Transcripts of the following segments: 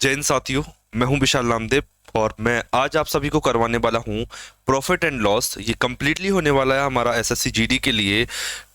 जय हिंद साथियों। मैं हूं विशाल नामदेव और मैं आज आप सभी को करवाने वाला हूं प्रॉफिट एंड लॉस। ये कंप्लीटली होने वाला है हमारा एसएससी जीडी के लिए।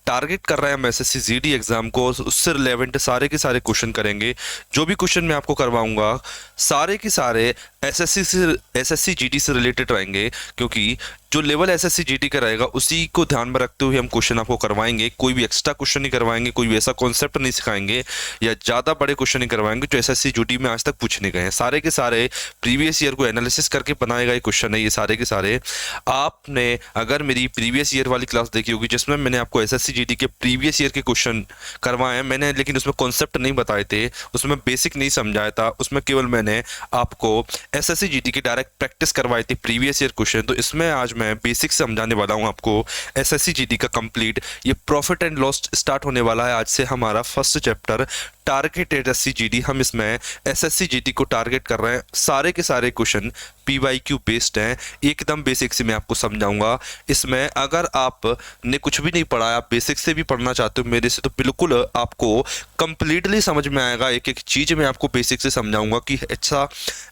टारगेट कर रहे हैं हम एसएससी जीडी एग्जाम को, उससे रिलेवेंट सारे के सारे क्वेश्चन करेंगे। जो भी क्वेश्चन मैं आपको करवाऊंगा सारे के सारे एसएससी जीडी से रिलेटेड रहेंगे, क्योंकि जो लेवल एसएससी जीडी का रहेगा उसी को ध्यान में रखते हुए हम क्वेश्चन आपको करवाएंगे। कोई भी एक्स्ट्रा क्वेश्चन नहीं करवाएंगे, कोई भी ऐसा कॉन्सेप्ट नहीं सिखाएंगे या ज़्यादा बड़े क्वेश्चन नहीं करवाएंगे जो एसएससी जीडी में आज तक पूछने गए हैं। सारे के सारे प्रीवियस ईयर को एनालिसिस करके बनाए गए क्वेश्चन है ये सारे के सारे। आपने अगर मेरी प्रीवियस ईयर वाली क्लास देखी होगी जिसमें मैंने आपको एसएससी जीडी के प्रीवियस ईयर के क्वेश्चन करवाए हैं मैंने, लेकिन उसमें कॉन्सेप्ट नहीं बताए थे, उसमें बेसिक नहीं समझाया था, उसमें केवल मैंने आपको एसएससी जीडी की डायरेक्ट प्रैक्टिस करवाई थी प्रीवियस ईयर क्वेश्चन। तो इसमें आज मैं बेसिक समझाने वाला हूं आपको एसएससी जीडी का कंप्लीट। ये प्रॉफिट एंड लॉस स्टार्ट होने वाला है आज से हमारा first chapter target SSC GD. हम इसमें एसएससी जीडी को टारगेट कर रहे हैं। सारे के सारे क्वेश्चन पीवाईक्यू बेस्ड हैं, एकदम बेसिक से मैं आपको समझाऊंगा। इसमें अगर आपने कुछ भी नहीं पढ़ा है, आप बेसिक से भी पढ़ना चाहते हो मेरे से, तो बिल्कुल आपको कंप्लीटली समझ में आएगा। एक एक चीज मैं आपको बेसिक से समझाऊंगा कि अच्छा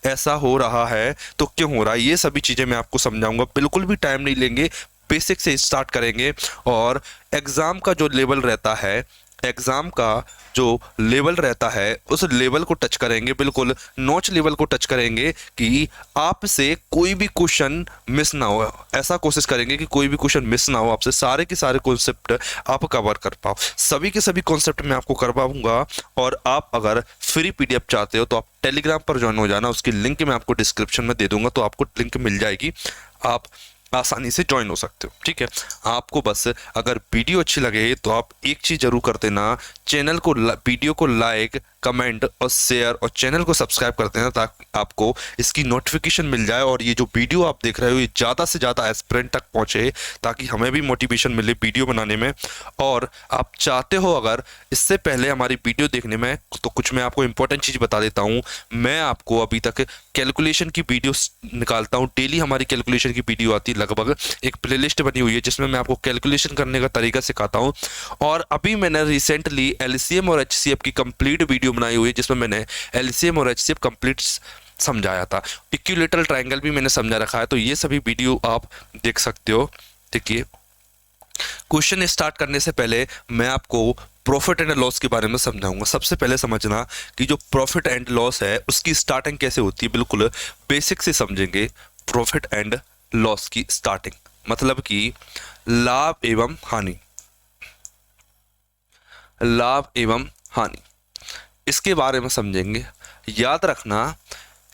ऐसा हो रहा है तो क्यों हो रहा है, ये सभी चीजें मैं आपको समझाऊंगा। बिल्कुल भी टाइम नहीं लेंगे, बेसिक से स्टार्ट करेंगे। और एग्जाम का जो लेवल रहता है, एग्जाम का जो लेवल रहता है उस लेवल को टच करेंगे, बिल्कुल नॉच लेवल को टच करेंगे कि आपसे कोई भी क्वेश्चन मिस ना हो। ऐसा कोशिश करेंगे कि कोई भी क्वेश्चन मिस ना हो, आपसे सारे के सारे कॉन्सेप्ट आप कवर कर पाओ। सभी के सभी कॉन्सेप्ट मैं आपको करवाऊंगा। और आप अगर फ्री पीडीएफ चाहते हो तो आप टेलीग्राम पर ज्वाइन हो जाना, उसकी लिंक मैं आपको डिस्क्रिप्शन में दे दूंगा, तो आपको लिंक मिल जाएगी, आप आसानी से ज्वाइन हो सकते हो। ठीक है, आपको बस अगर वीडियो अच्छी लगे तो आप एक चीज जरूर कर देना, चैनल को वीडियो को लाइक कमेंट और शेयर और चैनल को सब्सक्राइब कर देना ताकि आपको इसकी नोटिफिकेशन मिल जाए और ये जो वीडियो आप देख रहे हो ये ज़्यादा से ज़्यादा एस्पिरेंट तक पहुंचे, ताकि हमें भी मोटिवेशन मिले वीडियो बनाने में। और आप चाहते हो अगर इससे पहले हमारी वीडियो देखने में, तो कुछ मैं आपको इंपॉर्टेंट चीज़ बता देता हूँ। मैं आपको अभी तक कैलकुलेशन की वीडियो निकालता हूँ, डेली हमारी कैलकुलेशन की वीडियो आती है लगभग। एक प्लेलिस्ट बनी हुई है जिसमें मैं आपको कैलकुलेशन करने का तरीका सिखाता हूँ। और अभी मैंने रिसेंटली एलसीएम और एचसीएफ की कंप्लीट वीडियो बनाई हुई है जिसमें मैंने एलसीएम और एचसीएफ कंप्लीट समझाया था। इक्विलेटरल ट्रायंगल भी मैंने समझा रखा है, तो ये सभी वीडियो आप देख सकते हो। देखिए, क्वेश्चन स्टार्ट करने से पहले मैं आपको प्रॉफिट एंड लॉस के बारे में समझाऊंगा। सबसे पहले समझना कि जो प्रॉफिट एंड लॉस है उसकी स्टार्टिंग कैसे होती है, बिल्कुल बेसिक से समझेंगे। प्रॉफिट एंड लॉस की स्टार्टिंग मतलब कि लाभ एवं हानि, लाभ एवं हानि, इसके बारे में समझेंगे। याद रखना,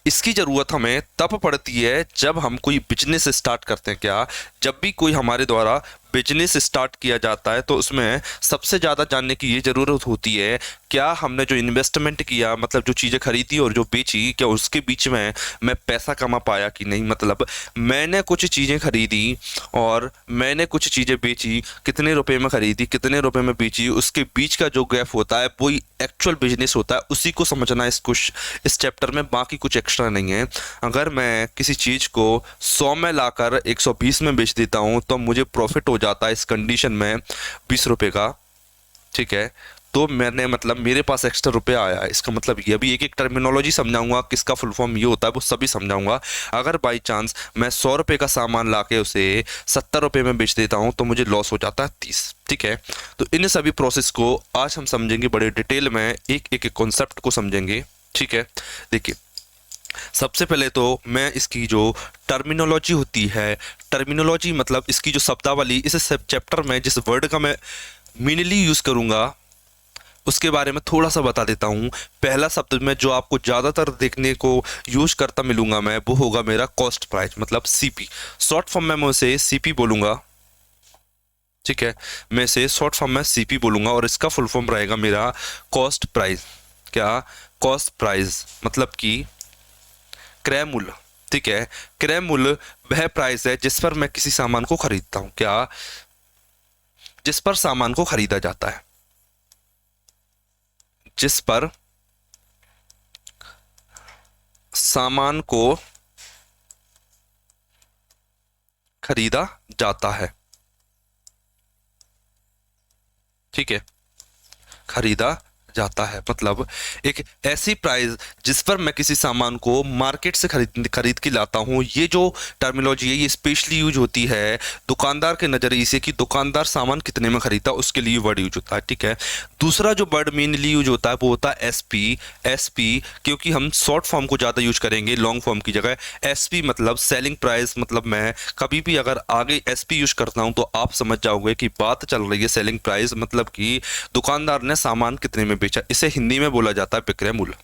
इसकी जरूरत हमें तब पड़ती है जब हम कोई बिजनेस स्टार्ट करते हैं। क्या, जब भी कोई हमारे द्वारा बिजनेस स्टार्ट किया जाता है तो उसमें सबसे ज़्यादा जानने की ये ज़रूरत होती है, क्या हमने जो इन्वेस्टमेंट किया, मतलब जो चीज़ें खरीदी और जो बेची, क्या उसके बीच में मैं पैसा कमा पाया कि नहीं। मतलब मैंने कुछ चीज़ें खरीदी और मैंने कुछ चीज़ें बेची, कितने रुपए में खरीदी कितने रुपए में बेची, उसके बीच का जो गैप होता है वही एक्चुअल बिजनेस होता है। उसी को समझना इस चैप्टर में, बाकी कुछ एक्स्ट्रा नहीं है। अगर मैं किसी चीज़ को 100 में लाकर 120 में बेच देता हूँ तो मुझे प्रॉफिट हो जाता है इस कंडीशन में 20 रुपए का। ठीक है, तो मैंने मतलब मेरे पास एक्स्ट्रा रुपया आया है। इसका मतलब ये, अभी एक एक टर्मिनोलॉजी समझाऊंगा, किसका फुल फॉर्म ये होता है वो सभी समझाऊंगा। अगर बाई चांस मैं 100 रुपये का सामान लाके उसे 70 रुपये में बेच देता हूँ तो मुझे लॉस हो जाता है 30। ठीक है, तो इन सभी प्रोसेस को आज हम समझेंगे बड़े डिटेल में, एक एक कॉन्सेप्ट को समझेंगे। ठीक है, देखिए, सबसे पहले तो मैं इसकी जो टर्मिनोलॉजी होती है, टर्मिनोलॉजी मतलब इसकी जो शब्दावली, इस सब चैप्टर में जिस वर्ड का मैं मीनली यूज करूंगा उसके बारे में थोड़ा सा बता देता हूँ। पहला शब्द में जो आपको ज़्यादातर देखने को यूज करता मिलूंगा मैं, वो होगा मेरा कॉस्ट प्राइस, मतलब सीपी। शॉर्ट फॉर्म में मैं उसे सीपी बोलूंगा। ठीक है, मैं इसे शॉर्ट फॉर्म में सीपी बोलूंगा और इसका फुल फॉर्म रहेगा मेरा कॉस्ट प्राइस। क्या, कॉस्ट प्राइस मतलब कि क्रय मूल्य। ठीक है, क्रय मूल्य वह प्राइस है जिस पर मैं किसी सामान को खरीदता हूं। क्या, जिस पर सामान को खरीदा जाता है, जिस पर सामान को खरीदा जाता है। ठीक है, खरीदा जाता है, मतलब एक ऐसी प्राइस जिस पर मैं किसी सामान को मार्केट से खरीद के लाता हूँ। ये जो टर्मिनोलॉजी है ये स्पेशली यूज होती है दुकानदार के नज़रिए से कि दुकानदार सामान कितने में खरीदता, उसके लिए वर्ड यूज होता है, ठीक है। दूसरा जो वर्ड मेनली यूज होता है वो होता है एसपी। एसपी क्योंकि हम शॉर्ट फॉर्म को ज़्यादा यूज करेंगे लॉन्ग फॉर्म की जगह। एसपी मतलब सेलिंग प्राइस, मतलब मैं कभी भी अगर आगे एसपी यूज करता हूँ तो आप समझ जाओगे कि बात चल रही है सेलिंग प्राइस, मतलब कि दुकानदार ने सामान कितने में बेचा। इसे हिंदी में बोला जाता है विक्रय मूल्य।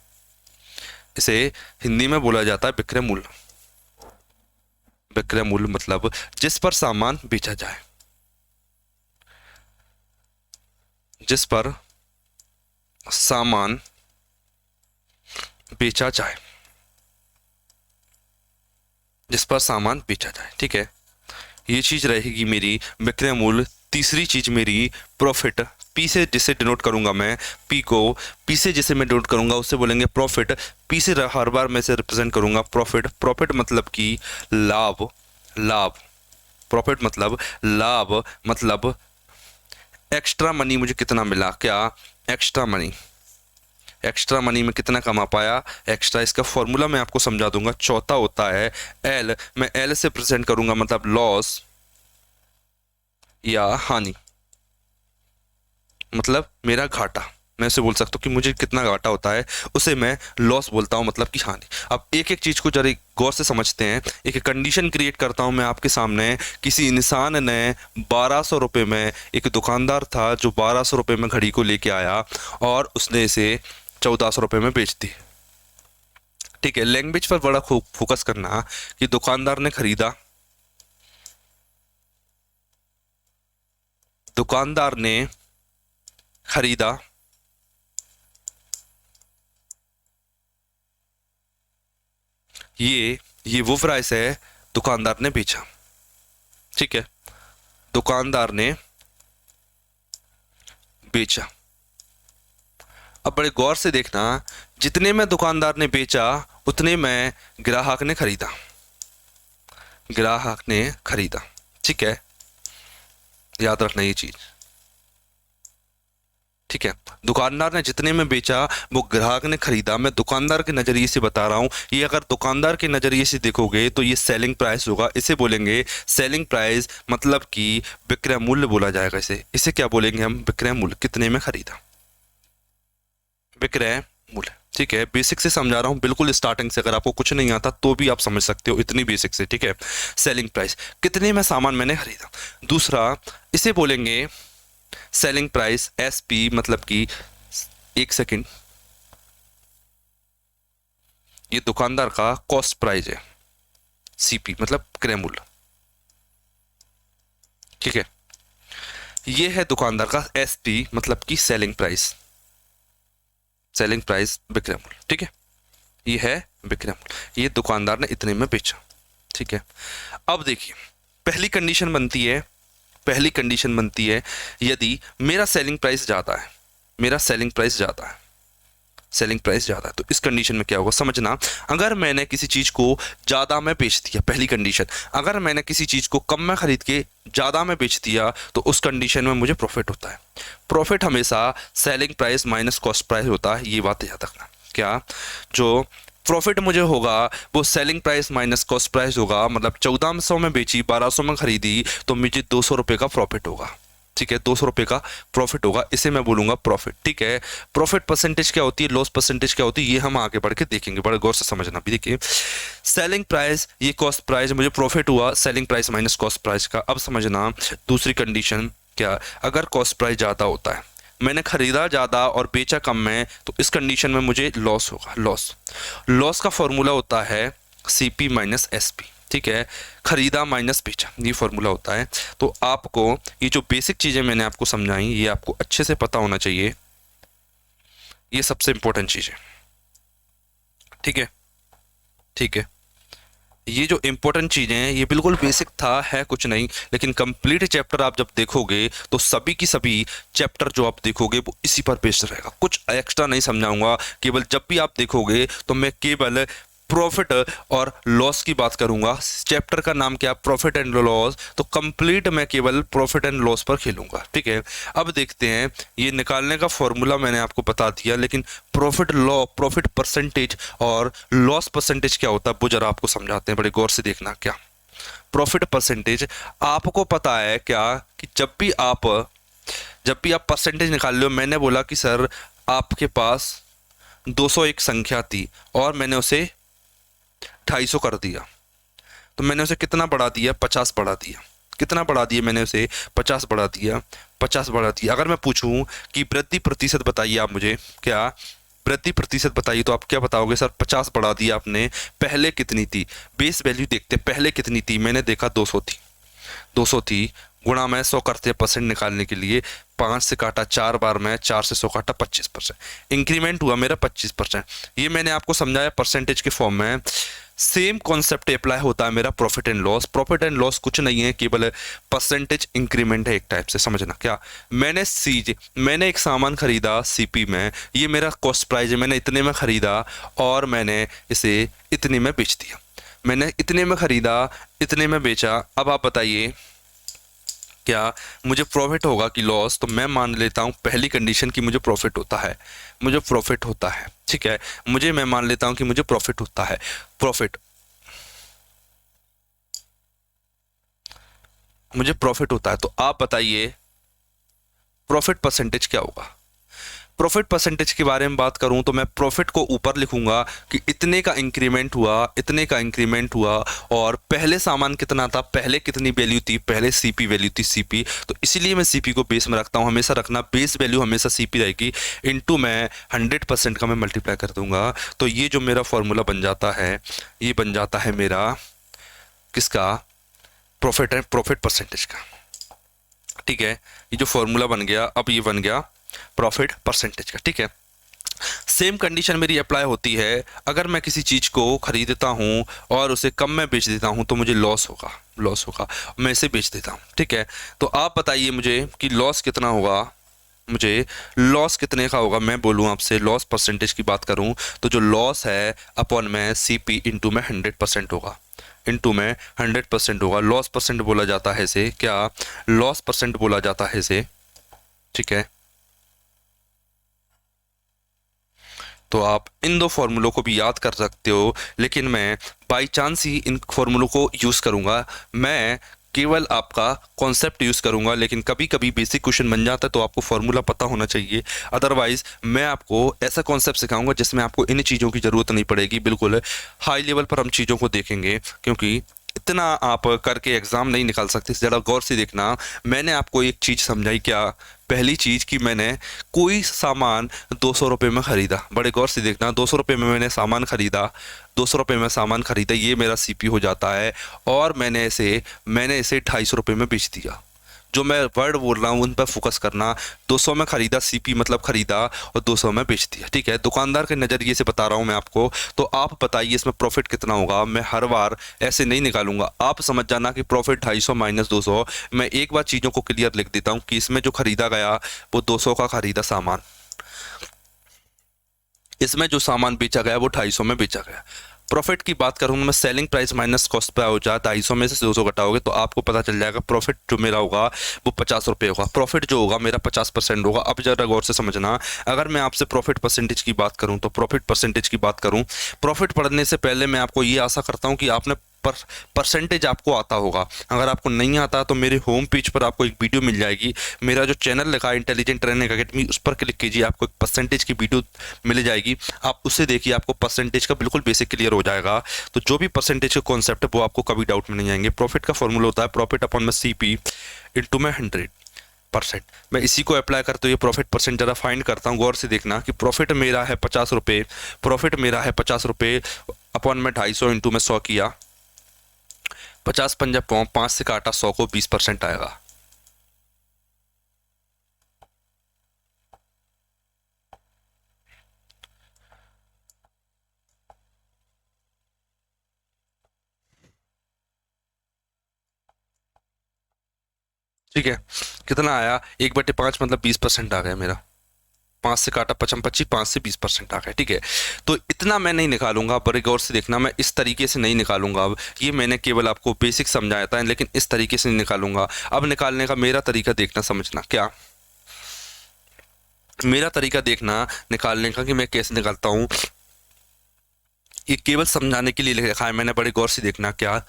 इसे हिंदी में बोला जाता है विक्रय मूल्य। विक्रय मूल्य मतलब जिस पर सामान बेचा जाए, जिस पर सामान बेचा जाए, जिस पर सामान बेचा जाए, ठीक है। ये चीज रहेगी मेरी विक्रय मूल्य। तीसरी चीज मेरी प्रॉफिट। पी से जिसे डिनोट करूंगा मैं, पी को पी से जिसे मैं डिनोट करूंगा उससे बोलेंगे प्रॉफिट। पी से हर बार मैं से रिप्रेजेंट करूंगा प्रॉफिट। प्रॉफिट मतलब कि लाभ। लाभ, प्रॉफिट मतलब लाभ, मतलब एक्स्ट्रा मनी मुझे कितना मिला, क्या एक्स्ट्रा मनी, एक्स्ट्रा मनी में कितना कमा पाया एक्स्ट्रा। इसका फॉर्मूला मैं आपको समझा दूंगा। चौथा होता है एल। मैं एल से प्रेजेंट करूंगा मतलब लॉस या हानि, मतलब मेरा घाटा। मैं उसे बोल सकता हूँ कि मुझे कितना घाटा होता है, उसे मैं लॉस बोलता हूँ, मतलब कि हानि। अब एक एक चीज को जरा गौर से समझते हैं। एक कंडीशन क्रिएट करता हूँ मैं आपके सामने। किसी इंसान ने 1200 रुपये में, एक दुकानदार था जो 1200 रुपये में घड़ी को लेके आया और उसने इसे 1400 रुपये में बेच दी, ठीक है। लैंग्वेज पर बड़ा फोकस करना कि दुकानदार ने खरीदा, दुकानदार ने खरीदा, ये वो प्राइस है दुकानदार ने बेचा, ठीक है। दुकानदार ने बेचा। अब बड़े गौर से देखना, जितने में दुकानदार ने बेचा उतने में ग्राहक ने खरीदा, ग्राहक ने खरीदा, ठीक है। याद रखना ये चीज, ठीक है। दुकानदार ने जितने में बेचा वो ग्राहक ने खरीदा। मैं दुकानदार के नजरिए से बता रहा हूं। ये अगर दुकानदार के नजरिए से देखोगे तो ये सेलिंग प्राइस होगा। इसे बोलेंगे सेलिंग प्राइस, मतलब कि विक्रय मूल्य बोला जाएगा इसे। इसे क्या बोलेंगे हम, विक्रय मूल्य। कितने में खरीदा, विक्रय मूल्य, ठीक है। बेसिक से समझा रहा हूं बिल्कुल स्टार्टिंग से। अगर आपको कुछ नहीं आता तो भी आप समझ सकते हो, इतनी बेसिक से, ठीक है। सेलिंग प्राइस, कितने में सामान मैंने खरीदा। दूसरा इसे बोलेंगे सेलिंग प्राइस एसपी, मतलब कि एक सेकंड, ये दुकानदार का कॉस्ट प्राइस है। सीपी मतलब क्रय मूल्य, ठीक है। ये है दुकानदार का एसपी, मतलब कि सेलिंग प्राइस। सेलिंग प्राइस विक्रय मूल्य, ठीक है। ये है विक्रय मूल्य। ये दुकानदार ने इतने में बेचा, ठीक है। अब देखिए पहली कंडीशन बनती है, पहली कंडीशन बनती है यदि मेरा सेलिंग प्राइस ज्यादा है, मेरा सेलिंग प्राइस ज्यादा है, सेलिंग प्राइस ज्यादा है, तो इस कंडीशन में क्या होगा समझना। अगर मैंने किसी चीज को ज्यादा में बेच दिया, पहली कंडीशन, अगर मैंने किसी चीज को कम में खरीद के ज्यादा में बेच दिया तो उस कंडीशन में मुझे प्रॉफिट होता है। प्रॉफिट हमेशा selling price minus cost price होता है, ये बात याद रखना। क्या जो प्रॉफिट मुझे होगा वो selling price minus cost price होगा। मतलब 1400 में बेची, 1200 में खरीदी तो मुझे 200 रुपये का प्रॉफिट होगा, ठीक है। 200 रुपये का प्रॉफिट होगा, इसे मैं बोलूंगा प्रॉफिट, ठीक है। प्रॉफिट परसेंटेज क्या होती है, लॉस परसेंटेज क्या होती है, ये हम आगे बढ़ के देखेंगे। बड़े गौर से समझना भी। देखिए सेलिंग प्राइस, ये कॉस्ट प्राइस, मुझे प्रॉफिट हुआ selling price minus cost price का। अब समझना दूसरी कंडीशन क्या, अगर कॉस्ट प्राइस ज़्यादा होता है, मैंने खरीदा ज़्यादा और बेचा कम में, तो इस कंडीशन में मुझे लॉस होगा। लॉस, लॉस का फॉर्मूला होता है सीपी माइनस एसपी, ठीक है। खरीदा माइनस बेचा, ये फॉर्मूला होता है। तो आपको ये जो बेसिक चीज़ें मैंने आपको समझाई ये आपको अच्छे से पता होना चाहिए। ये सबसे इंपॉर्टेंट चीज़ है, ठीक है, ठीक है। ये जो इंपॉर्टेंट चीज़ें हैं ये बिल्कुल बेसिक था, है कुछ नहीं, लेकिन कंप्लीट चैप्टर आप जब देखोगे तो सभी की सभी चैप्टर जो आप देखोगे वो इसी पर बेस्ड रहेगा। कुछ एक्स्ट्रा नहीं समझाऊंगा, केवल जब भी आप देखोगे तो मैं केवल प्रॉफिट और लॉस की बात करूंगा। चैप्टर का नाम क्या, प्रॉफिट एंड लॉस, तो कंप्लीट मैं केवल प्रॉफिट एंड लॉस पर खेलूंगा, ठीक है। अब देखते हैं, ये निकालने का फॉर्मूला मैंने आपको बता दिया, लेकिन प्रॉफिट परसेंटेज और लॉस परसेंटेज क्या होता है वो जरा आपको समझाते हैं, बड़े गौर से देखना। क्या प्रॉफिट परसेंटेज, आपको पता है क्या कि जब भी आप परसेंटेज निकाल लो, मैंने बोला कि सर आपके पास 201 संख्या थी और मैंने उसे 250 कर दिया, तो मैंने उसे कितना बढ़ा दिया, 50 बढ़ा दिया। कितना बढ़ा दिया मैंने उसे, 50 बढ़ा दिया, 50 बढ़ा दिया। अगर मैं पूछूं कि वृद्धि प्रतिशत बताइए आप मुझे, क्या वृद्धि प्रतिशत बताइए, तो आप क्या बताओगे, सर 50 बढ़ा दिया आपने, पहले कितनी थी। बेस वैल्यू देखते, पहले कितनी थी, मैंने देखा 200 थी, 200 थी, गुणा में 100 करते हैं परसेंट निकालने के लिए, 5 से काटा 4 बार में, 4 से 100 काटा 25%, इंक्रीमेंट हुआ मेरा 25%। ये मैंने आपको समझाया परसेंटेज के फॉर्म में। सेम कॉन्सेप्ट अप्लाई होता है मेरा profit and loss. Profit and loss कुछ नहीं है, केवल परसेंटेज इंक्रीमेंट है एक टाइप से, समझना। क्या मैंने एक सामान खरीदा सीपी में, ये मेरा कॉस्ट प्राइस है, मैंने इतने में खरीदा और मैंने इसे इतने में बेच दिया। मैंने इतने में खरीदा, इतने में बेचा। अब आप बताइए क्या मुझे प्रॉफिट होगा कि लॉस, तो मैं मान लेता हूं पहली कंडीशन की मुझे प्रॉफिट होता है, मुझे प्रॉफिट होता है, ठीक है। मैं मान लेता हूं कि मुझे प्रॉफिट होता है, प्रॉफिट, मुझे प्रॉफिट होता है। तो आप बताइए प्रॉफिट परसेंटेज क्या होगा। प्रॉफिट परसेंटेज के बारे में बात करूं तो मैं प्रॉफिट को ऊपर लिखूंगा कि इतने का इंक्रीमेंट हुआ, इतने का इंक्रीमेंट हुआ, और पहले सामान कितना था, पहले कितनी वैल्यू थी, पहले सीपी वैल्यू थी, सीपी, तो इसीलिए मैं सीपी को बेस में रखता हूं। हमेशा रखना, बेस वैल्यू हमेशा सीपी रहेगी, इनटू मैं 100% का मैं मल्टीप्लाई कर दूंगा। तो ये जो मेरा फॉर्मूला बन जाता है, ये बन जाता है मेरा किसका, प्रॉफिट परसेंटेज का, ठीक है। ये जो फॉर्मूला बन गया, अब ये बन गया प्रॉफिट परसेंटेज का, ठीक है। सेम कंडीशन मेरी अप्लाई होती है, अगर मैं किसी चीज को खरीदता हूं और उसे कम में बेच देता हूं तो मुझे लॉस होगा, लॉस होगा, मैं इसे बेच देता हूं, ठीक है। तो आप बताइए मुझे कि लॉस कितना होगा, मुझे लॉस कितने का होगा। मैं बोलूं आपसे लॉस परसेंटेज की बात करूं तो जो लॉस है अपॉन में सीपी इंटू में 100% होगा, इंटू में 100% होगा। लॉस परसेंट बोला जाता है इसे, क्या लॉस परसेंट बोला जाता है इसे, ठीक है। तो आप इन दो फॉर्मूलों को भी याद कर सकते हो, लेकिन मैं बाई चांस ही इन फॉर्मूलों को यूज़ करूंगा। मैं केवल आपका कॉन्सेप्ट यूज़ करूंगा, लेकिन कभी कभी बेसिक क्वेश्चन बन जाता है तो आपको फॉर्मूला पता होना चाहिए। अदरवाइज मैं आपको ऐसा कॉन्सेप्ट सिखाऊंगा जिसमें आपको इन चीज़ों की ज़रूरत नहीं पड़ेगी। बिल्कुल हाई लेवल पर हम चीज़ों को देखेंगे, क्योंकि इतना आप करके एग्ज़ाम नहीं निकाल सकते। ज़रा गौर से देखना, मैंने आपको एक चीज़ समझाई, क्या पहली चीज़ कि मैंने कोई सामान 200 रुपये में ख़रीदा, बड़े गौर से देखना, 200 रुपये में मैंने सामान ख़रीदा, 200 रुपये में सामान ख़रीदा, ये मेरा सीपी हो जाता है, और मैंने इसे 250 रुपये में बेच दिया। जो मैं वर्ड बोल रहा हूँ उन पर फोकस करना। 200 में खरीदा, सीपी मतलब खरीदा, और 200 में बेच दिया, ठीक है। दुकानदार के नज़रिए से बता रहा हूँ मैं आपको। तो आप बताइए इसमें प्रॉफिट कितना होगा। मैं हर बार ऐसे नहीं निकालूंगा, आप समझ जाना कि प्रॉफिट 250 माइनस 200। मैं एक बार चीज़ों को क्लियर लिख देता हूँ कि इसमें जो खरीदा गया वो 200 का खरीदा सामान, इसमें जो सामान बेचा गया वो 250 में बेचा गया। प्रॉफिट की बात करूँ मैं, सेलिंग प्राइस माइनस कॉस्ट पे हो जाए, 250 में से 200 घटाओगे तो आपको पता चल जाएगा प्रॉफिट जो मेरा होगा वो 50 रुपये होगा। प्रॉफिट जो होगा मेरा 50% होगा। अब जरा गौर से समझना, अगर मैं आपसे प्रॉफिट परसेंटेज की बात करूं तो प्रॉफिट परसेंटेज की बात करूं, प्रॉफिट पढ़ने से पहले मैं आपको ये आशा करता हूं कि आपने परसेंटेज आपको आता होगा। अगर आपको नहीं आता तो मेरे होम पेज पर आपको एक वीडियो मिल जाएगी, मेरा जो चैनल लिखा है इंटेलिजेंट ट्रेनिंग अकेडमी, उस पर क्लिक कीजिए, आपको एक परसेंटेज की वीडियो मिल जाएगी। आप उसे देखिए, आपको परसेंटेज का बिल्कुल बेसिक क्लियर हो जाएगा। तो जो भी परसेंटेज का कॉन्सेप्ट है वो आपको कभी डाउट में नहीं आएंगे। प्रॉफिट का फॉर्मूला होता है प्रॉफिट अपॉन में सीपी इंटू में 100%। मैं इसी को अप्लाई करते हुए प्रॉफिट परसेंट जरा फाइंड करता हूँ। गौर से देखना कि प्रॉफिट मेरा है 50 रुपये, प्रॉफिट मेरा है 50 रुपये अपॉन में 250 इंटू में 100 किया, 50 पंजा 5 से काटा 100 को 20% आएगा। ठीक है, कितना आया, 1/5 मतलब 20% आ गया मेरा। 5 से काटा 55 25, 5 से 20% आ गया, ठीक है। तो इतना मैं नहीं निकालूंगा, बड़े गौर से देखना, मैं इस तरीके से नहीं निकालूंगा। अब ये मैंने केवल आपको बेसिक समझाया था, लेकिन इस तरीके से नहीं निकालूंगा। अब निकालने का मेरा तरीका देखना, समझना क्या मेरा तरीका देखना निकालने का कि मैं कैसे निकालता हूँ। ये केवल समझाने के लिए लिखा है मैंने, बड़े गौर से देखना क्या।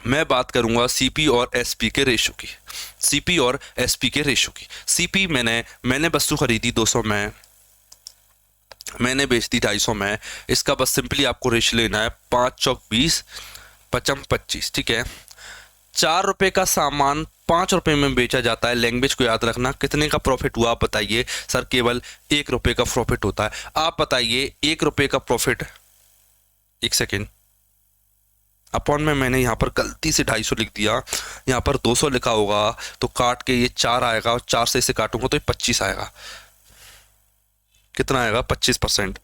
मैं बात करूंगा सीपी और एसपी के रेशो की, सीपी और एसपी के रेशो की। सीपी मैंने वस्तु खरीदी 200 में, मैंने बेच दी 250 में। इसका बस सिंपली आपको रेशो लेना है 5 चौक 20 55 25, ठीक है। 4 रुपए का सामान 5 रुपए में बेचा जाता है। लैंग्वेज को याद रखना। कितने का प्रॉफिट हुआ आप बताइए। सर केवल 1 रुपए का प्रॉफिट होता है। आप बताइए 1 रुपए का प्रॉफिट, एक सेकेंड, अपॉन में मैंने यहाँ पर गलती से 250 लिख दिया, यहाँ पर 200 लिखा होगा, तो काट के ये 4 आएगा और 4 से इसे काटूंगा तो ये 25 आएगा। कितना आएगा 25%,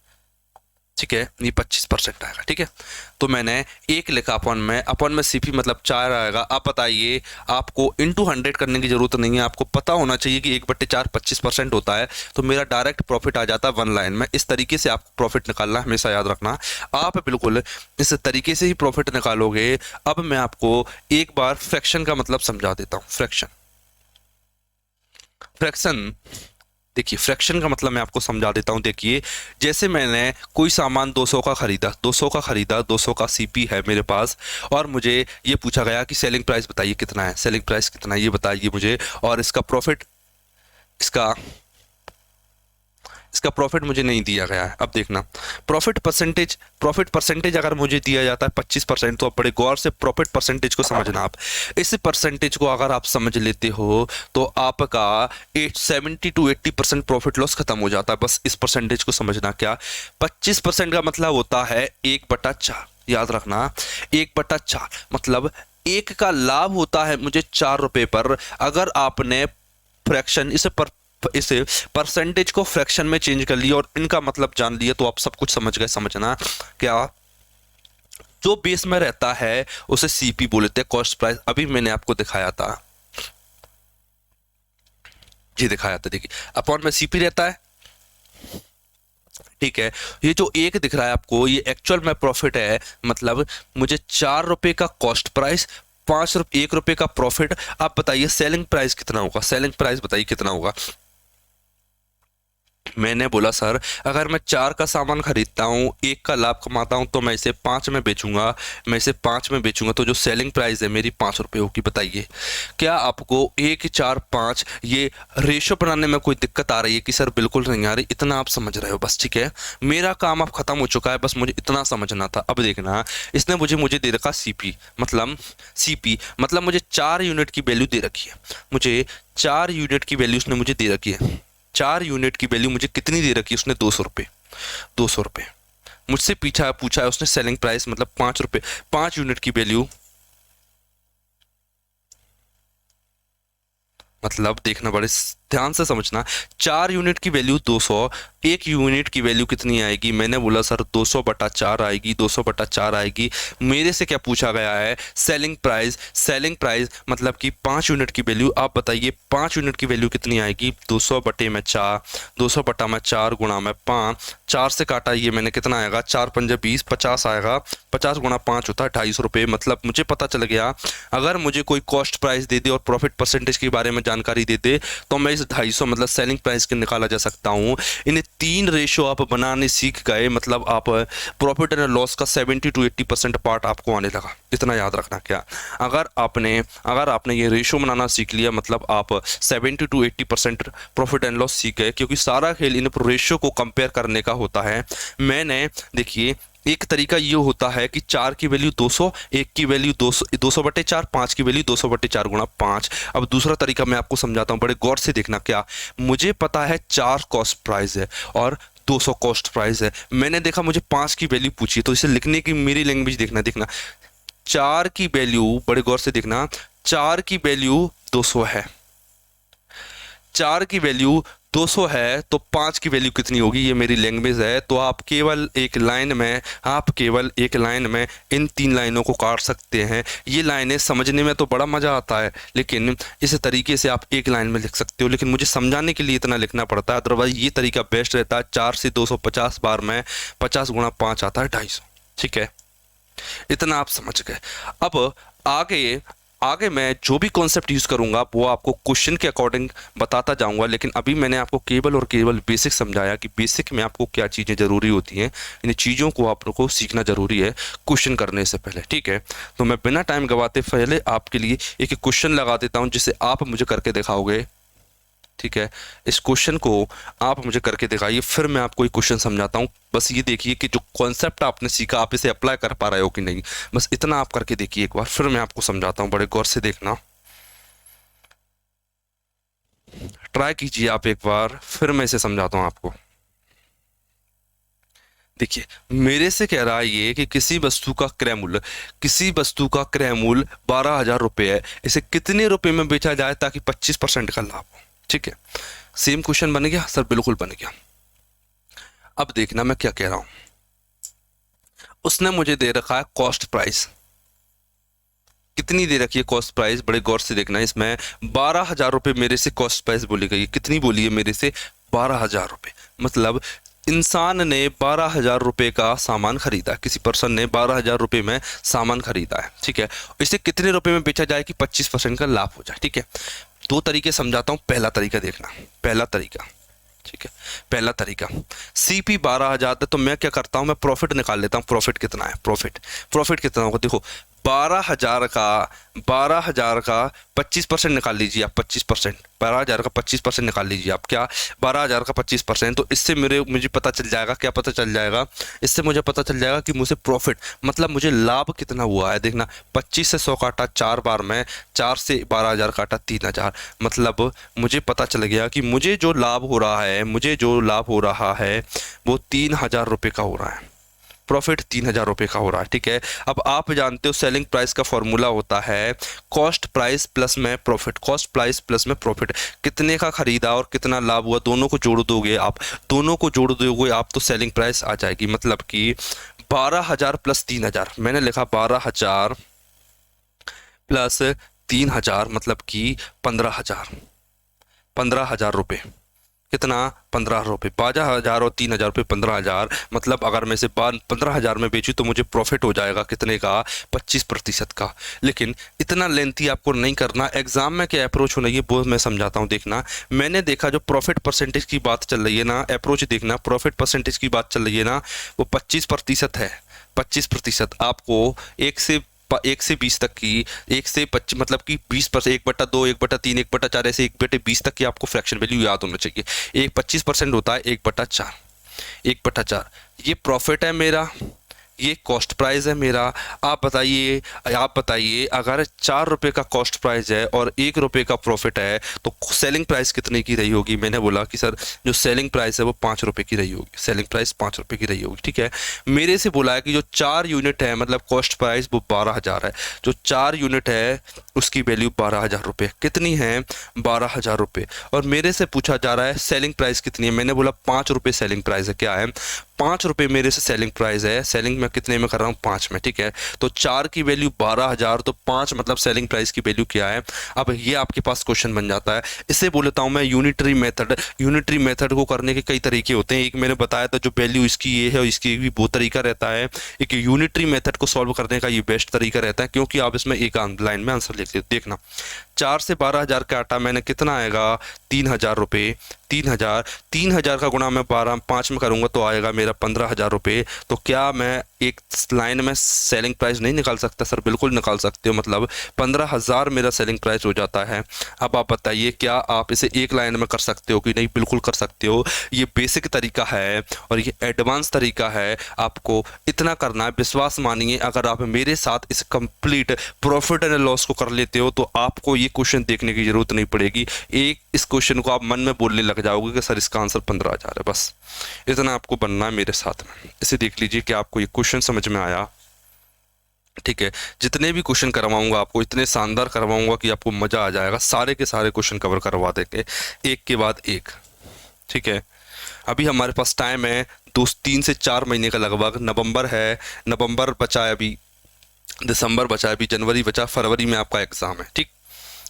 ठीक है, ये 25% आएगा, ठीक है। तो मैंने 1 लिखा अपॉन में सीपी मतलब 4 आएगा। आप बताइए, आपको इंटू 100 करने की जरूरत नहीं है, आपको पता होना चाहिए कि 1/4 25% होता है, तो मेरा डायरेक्ट प्रॉफिट आ जाता है 1 लाइन में। इस तरीके से आपको प्रॉफिट निकालना हमेशा याद रखना। आप बिल्कुल इस तरीके से ही प्रॉफिट निकालोगे। अब मैं आपको एक बार फ्रैक्शन का मतलब समझा देता हूँ। फ्रैक्शन देखिए, फ्रैक्शन का मतलब मैं आपको समझा देता हूं। देखिए, जैसे मैंने कोई सामान 200 का खरीदा, 200 का सीपी है मेरे पास, और मुझे ये पूछा गया कि सेलिंग प्राइस बताइए कितना है, सेलिंग प्राइस कितना है ये बताइए मुझे, और इसका प्रॉफिट इसका प्रॉफिट मुझे नहीं दिया गया है। अब देखना, प्रॉफिट परसेंटेज अगर मुझे दिया जाता है 25%, तो आप बड़े गौर से प्रॉफिट परसेंटेज को समझना। आप इस परसेंटेज को अगर आप समझ लेते हो तो आपका 70 to 80% प्रॉफिट लॉस खत्म हो जाता है। बस इस परसेंटेज को समझना। क्या 25% का मतलब होता है 1/4, याद रखना 1/4 मतलब 1 का लाभ होता है मुझे 4 रुपए पर। अगर आपने फ्रैक्शन इसे परसेंटेज को फ्रैक्शन में चेंज कर लिया और इनका मतलब जान लिया, तो आप सब कुछ समझ गए। समझना क्या, जो बेस में रहता है उसे सीपी बोलते हैं, कॉस्ट प्राइस। अभी मैंने आपको दिखाया था, ये दिखाया था, देखिए अपॉन में सीपी रहता है, ठीक है। ये जो 1 दिख रहा है आपको, ये एक्चुअल में प्रॉफिट है, मतलब मुझे 4 रुपए का कॉस्ट प्राइस, 1 रुपए का प्रॉफिट। आप बताइए सेलिंग प्राइस कितना होगा, सेलिंग प्राइस बताइए कितना होगा। मैंने बोला सर, अगर मैं 4 का सामान खरीदता हूँ, 1 का लाभ कमाता हूँ, तो मैं इसे 5 में बेचूंगा, तो जो सेलिंग प्राइस है मेरी 5 रुपये होगी। बताइए, क्या आपको 1 4 5 ये रेशो बनाने में कोई दिक्कत आ रही है कि सर बिल्कुल नहीं आ रही? इतना आप समझ रहे हो बस, ठीक है। मेरा काम अब खत्म हो चुका है, बस मुझे इतना समझना था। अब देखना, इसने मुझे दे रखा सीपी मतलब मुझे 4 यूनिट की वैल्यू दे रखी है। मुझे 4 यूनिट की वैल्यू उसने मुझे दे रखी है। 4 यूनिट की वैल्यू मुझे कितनी दे रखी है उसने? 200 रुपये। मुझसे पूछा है उसने सेलिंग प्राइस मतलब 5 रुपये। 5 यूनिट की वैल्यू मतलब देखना, बड़े ध्यान से समझना। 4 यूनिट की वैल्यू 200, 1 यूनिट की वैल्यू कितनी आएगी? मैंने बोला सर 200/4 आएगी, 200/4 आएगी। मेरे से क्या पूछा गया है? सेलिंग प्राइस मतलब कि 5 यूनिट की वैल्यू। आप बताइए 5 यूनिट की वैल्यू कितनी आएगी? 200/4, 200/4 गुणा में 5, 4 से काटा ये मैंने, कितना आएगा? 4 पंजे 20, 50 आएगा। 50 गुणा 5 होता है 250 रुपये। मतलब मुझे पता चल गया, अगर मुझे कोई कॉस्ट प्राइस दे दे और प्रॉफिट परसेंटेज के बारे में जानकारी दे दे, तो मैं इस 250 मतलब सेलिंग प्राइस के निकाला जा सकता हूँ। इन 3 रेशो आप बनाने सीख गए, मतलब आप प्रॉफिट एंड लॉस का 70 to 80% पार्ट आपको आने लगा। इतना याद रखना। क्या अगर आपने ये रेशो बनाना सीख लिया, मतलब आप 70 to 80% प्रॉफिट एंड लॉस सीख गए, क्योंकि सारा खेल इन रेशो को कंपेयर करने का होता है। मैंने देखिए, एक तरीका ये होता है कि 4 की वैल्यू 200, 1 की वैल्यू 200/4, 5 की वैल्यू 200/4 गुणा 5। अब दूसरा तरीका मैं आपको समझाता हूँ, बड़े गौर से देखना। क्या मुझे पता है 4 कॉस्ट प्राइस है और 200 कॉस्ट प्राइस है। मैंने देखा मुझे 5 की वैल्यू पूछी, तो इसे लिखने की मेरी लैंग्वेज देखना 4 की वैल्यू, बड़े गौर से देखना, 4 की वैल्यू 200 है। 4 की वैल्यू 200 है तो 5 की वैल्यू कितनी होगी, ये मेरी लैंग्वेज है। तो आप केवल एक लाइन में, आप केवल एक लाइन में इन 3 लाइनों को काट सकते हैं। ये लाइनें समझने में तो बड़ा मज़ा आता है, लेकिन इस तरीके से आप एक लाइन में लिख सकते हो, लेकिन मुझे समझाने के लिए इतना लिखना पड़ता है। अदरवाइज ये तरीका बेस्ट रहता है। 4 से 250 बार में 50 गुणा 5 आता है 250। ठीक है, इतना आप समझ गए। अब आगे आगे मैं जो भी कॉन्सेप्ट यूज़ करूंगा वो आपको क्वेश्चन के अकॉर्डिंग बताता जाऊंगा, लेकिन अभी मैंने आपको केवल और केवल बेसिक समझाया कि बेसिक में आपको क्या चीज़ें ज़रूरी होती हैं। इन चीज़ों को आपको सीखना ज़रूरी है क्वेश्चन करने से पहले। ठीक है, तो मैं बिना टाइम गवाते पहले आपके लिए एक क्वेश्चन लगा देता हूँ जिसे आप मुझे करके दिखाओगे। ठीक है, इस क्वेश्चन को आप मुझे करके दिखाइए, फिर मैं आपको एक क्वेश्चन समझाता हूँ। बस ये देखिए कि जो कॉन्सेप्ट आपने सीखा आप इसे अप्लाई कर पा रहे हो कि नहीं, बस इतना आप करके देखिए एक बार, फिर मैं आपको समझाता हूँ। बड़े गौर से देखना, ट्राई कीजिए आप एक बार, फिर मैं इसे समझाता हूँ आपको। देखिए, मेरे से कह रहा है ये कि किसी वस्तु का क्रय मूल्य, किसी वस्तु का क्रय मूल्य 12,000 रुपये है, इसे कितने रुपए में बेचा जाए ताकि 25% का लाभ हो। ठीक है, सेम क्वेश्चन बन गया सर? बिल्कुल बन गया। अब देखना मैं क्या कह रहा हूं। उसने मुझे दे रखा है कॉस्ट प्राइस, कितनी दे रखी है कॉस्ट प्राइस, बड़े गौर से देखना। इसमें 12,000 रुपये मेरे से कॉस्ट प्राइस बोली गई है। कितनी बोली है मेरे से? 12,000 रुपये। मतलब इंसान ने 12,000 रुपये का सामान खरीदा, किसी पर्सन ने 12,000 रुपये में सामान खरीदा है। ठीक है, इसे कितने रुपए में बेचा जाए कि 25% का लाभ हो जाए। ठीक है, 2 तरीके समझाता हूँ। पहला तरीका देखना, पहला तरीका। ठीक है, पहला तरीका, सीपी 12,000 है तो मैं क्या करता हूं, मैं प्रॉफिट निकाल लेता हूं। प्रॉफिट कितना है? प्रॉफिट कितना होगा? देखो, 12,000 का 25% निकाल लीजिए आप। 25%, 12,000 का 25% निकाल लीजिए आप। क्या? 12,000 का 25%। तो इससे मुझे पता चल जाएगा, क्या पता चल जाएगा? इससे मुझे पता चल जाएगा कि मुझे प्रॉफिट मतलब मुझे लाभ कितना हुआ है। देखना, 25 से 100 काटा 4 बार में, 4 से 12,000 काटा 3,000, मतलब मुझे पता चल गया कि मुझे जो लाभ हो रहा है, वो 3,000 रुपये का हो रहा है। प्रॉफिट 3,000 रुपये का हो रहा है। ठीक है, अब आप जानते हो सेलिंग प्राइस का फॉर्मूला होता है कॉस्ट प्राइस प्लस में प्रॉफिट। कॉस्ट प्राइस प्लस में प्रॉफिट, कितने का खरीदा और कितना लाभ हुआ, दोनों को जोड़ दोगे आप तो सेलिंग प्राइस आ जाएगी। मतलब कि 12,000 प्लस 3,000, मैंने लिखा 12,000 प्लस 3,000 मतलब कि 15,000 रुपये। कितना? 15 रुपये। 12,000 और 3,000 रुपये, 15,000। मतलब अगर मैं इसे 15,000 में बेचूँ तो मुझे प्रॉफिट हो जाएगा कितने का? 25% का। लेकिन इतना लेंथी आपको नहीं करना। एग्जाम में क्या अप्रोच होना है वो मैं समझाता हूँ। देखना, मैंने देखा जो प्रॉफिट परसेंटेज की बात चल रही है ना, अप्रोच देखना, प्रॉफिट परसेंटेज की बात चल रही है ना, वो 25% है। 25% आपको 1 से 20 तक की, 1 से 25 मतलब कि 20%, 1/2, 1/3, 1/4, ऐसे 1/20 तक की आपको फ्रैक्शन वैल्यू याद होना चाहिए। एक 25% होता है 1/4, 1/4। ये प्रॉफिट है मेरा, ये कॉस्ट प्राइस है मेरा। आप बताइए अगर 4 रुपये का कॉस्ट प्राइस है और 1 रुपये का प्रॉफिट है तो सेलिंग प्राइस कितने की रही होगी? मैंने बोला कि सर जो सेलिंग प्राइस है वो 5 रुपये की रही होगी। सेलिंग प्राइस 5 रुपये की रही होगी। ठीक है, मेरे से बोला है कि जो 4 यूनिट है मतलब कॉस्ट प्राइस वो 12,000 है। जो 4 यूनिट है उसकी वैल्यू 12,000 रुपये। कितनी है? 12,000 रुपये। और मेरे से पूछा जा रहा है सेलिंग प्राइस कितनी है। मैंने बोला 5 रुपये सेलिंग प्राइस है। क्या है? 5 रुपये मेरे से सेलिंग प्राइस है। सेलिंग में कितने में कर रहा हूँ? 5 में। ठीक है, तो 4 की वैल्यू 12,000, तो 5 मतलब सेलिंग प्राइस की वैल्यू क्या है? अब ये आपके पास क्वेश्चन बन जाता है। इसे बोल लेता हूँ मैं यूनिटरी मेथड। यूनिटरी मेथड को करने के कई तरीके होते हैं। एक मैंने बताया था जो वैल्यू इसकी ये है, इसकी भी वो तरीका रहता है। एक यूनिटरी मेथड को सॉल्व करने का ये बेस्ट तरीका रहता है, क्योंकि आप इसमें एक लाइन में आंसर लिख लेते। देखना, 4 से 12,000 काटा मैंने, कितना आएगा? 3,000 रुपये। 3,000 का गुणा मैं 5 में करूंगा तो आएगा मेरा 15,000 रुपये। तो क्या मैं एक लाइन में सेलिंग प्राइस नहीं निकाल सकता? सर बिल्कुल निकाल सकते हो। मतलब 15,000 मेरा सेलिंग प्राइस हो जाता है। अब आप बताइए क्या आप इसे एक लाइन में कर सकते हो कि नहीं? बिल्कुल कर सकते हो। ये बेसिक तरीका है और ये एडवांस तरीका है। आपको इतना करना है, विश्वास मानिए अगर आप मेरे साथ इस कंप्लीट प्रॉफिट एंड लॉस को कर लेते हो तो आपको ये क्वेश्चन देखने की जरूरत नहीं पड़ेगी। एक इस क्वेश्चन को आप मन में बोलने लग जाओगे कि सर इसका आंसर 15,000 है। बस इतना आपको बनना है मेरे साथ में। इसे देख लीजिए कि आपको ये क्वेश्चन समझ में आया। ठीक है, जितने भी क्वेश्चन करवाऊंगा आपको इतने शानदार करवाऊंगा कि आपको मजा आ जाएगा। सारे के सारे क्वेश्चन कवर करवा देंगे एक के बाद एक। ठीक है, अभी हमारे पास टाइम है 3 से 4 महीने का लगभग। नवंबर है, नवंबर बचा है अभी, दिसंबर बचा है अभी, जनवरी बचा, फरवरी में आपका एग्ज़ाम है। ठीक,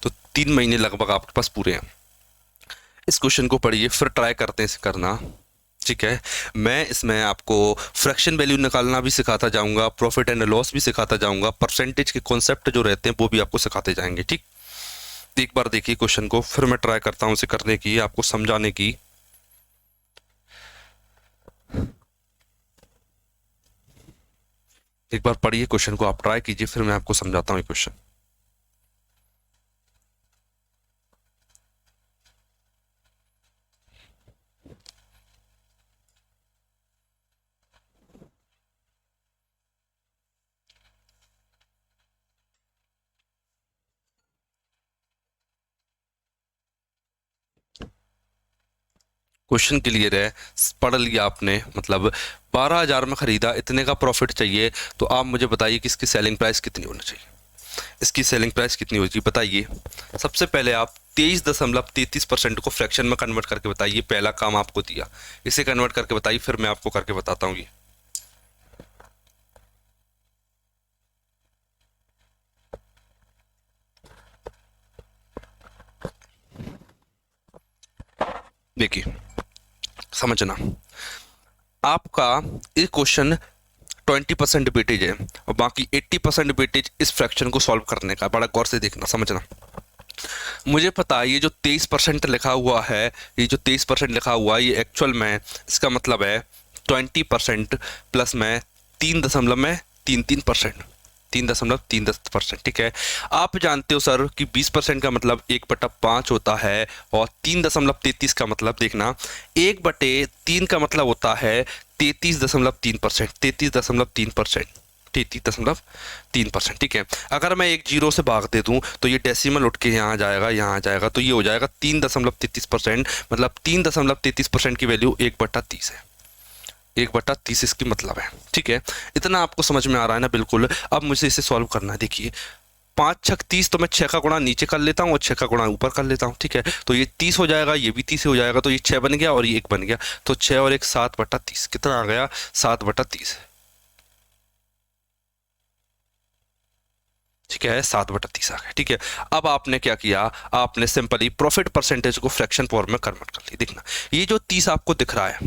तो 3 महीने लगभग आपके पास पूरे हैं। इस क्वेश्चन को पढ़िए, फिर ट्राई करते हैं इसे करना। ठीक है, मैं इसमें आपको फ्रैक्शन वैल्यू निकालना भी सिखाता जाऊंगा, प्रॉफिट एंड लॉस भी सिखाता जाऊंगा, परसेंटेज के कॉन्सेप्ट जो रहते हैं वो भी आपको सिखाते जाएंगे। ठीक, तो एक बार देखिए क्वेश्चन को, फिर मैं ट्राई करता हूँ इसे करने की, आपको समझाने की। एक बार पढ़िए क्वेश्चन को, आप ट्राई कीजिए, फिर मैं आपको समझाता हूँ ये क्वेश्चन। क्वेश्चन क्लियर है, पढ़ लिया आपने, मतलब 12,000 में खरीदा, इतने का प्रॉफिट चाहिए, तो आप मुझे बताइए कि इसकी सेलिंग प्राइस कितनी होनी चाहिए। इसकी सेलिंग प्राइस कितनी होगी बताइए। सबसे पहले आप 23.33% को फ्रैक्शन में कन्वर्ट करके बताइए, पहला काम आपको दिया, इसे कन्वर्ट करके बताइए, फिर मैं आपको करके बताता हूँ ये। देखिए समझना, आपका ये क्वेश्चन 20% वेटेज है और बाकी 80% वेटेज इस फ्रैक्शन को सॉल्व करने का। बड़ा गौर से देखना, समझना। मुझे पता है ये जो 23% लिखा हुआ है, ये जो 23% लिखा हुआ है, ये एक्चुअल में इसका मतलब है 20% प्लस में 3.33%, 3.33%। ठीक है, आप जानते हो सर कि 20% का मतलब 1/5 होता है, और 3.33 का मतलब देखना 1/3 का मतलब होता है 33.3%, 33.3%, 33.3%। ठीक है, अगर मैं एक जीरो से भाग दे दूं तो ये डेसिमल उठ के यहाँ आ जाएगा, यहाँ आ जाएगा, तो ये हो जाएगा 3.33%, मतलब 3.33% की वैल्यू 1/30 है, 1/30 इसकी मतलब है। ठीक है, इतना आपको समझ में आ रहा है ना? बिल्कुल। अब मुझे इसे सॉल्व करना है। देखिए 5×6 = 30, तो मैं 6 का गुणा नीचे कर लेता हूँ और 6 का गुणा ऊपर कर लेता हूँ। ठीक है, तो ये 30 हो जाएगा, ये भी 30 हो जाएगा, तो ये 6 बन गया और ये 1 बन गया, तो 6 और 1 7/30, कितना आ गया? 7/30। ठीक है, 7/30 आ गया। ठीक है, अब आपने क्या किया, आपने सिंपली प्रॉफिट परसेंटेज को फ्रैक्शन फॉर्म में कन्वर्ट कर लिया। देखना, ये जो 30 आपको दिख रहा है,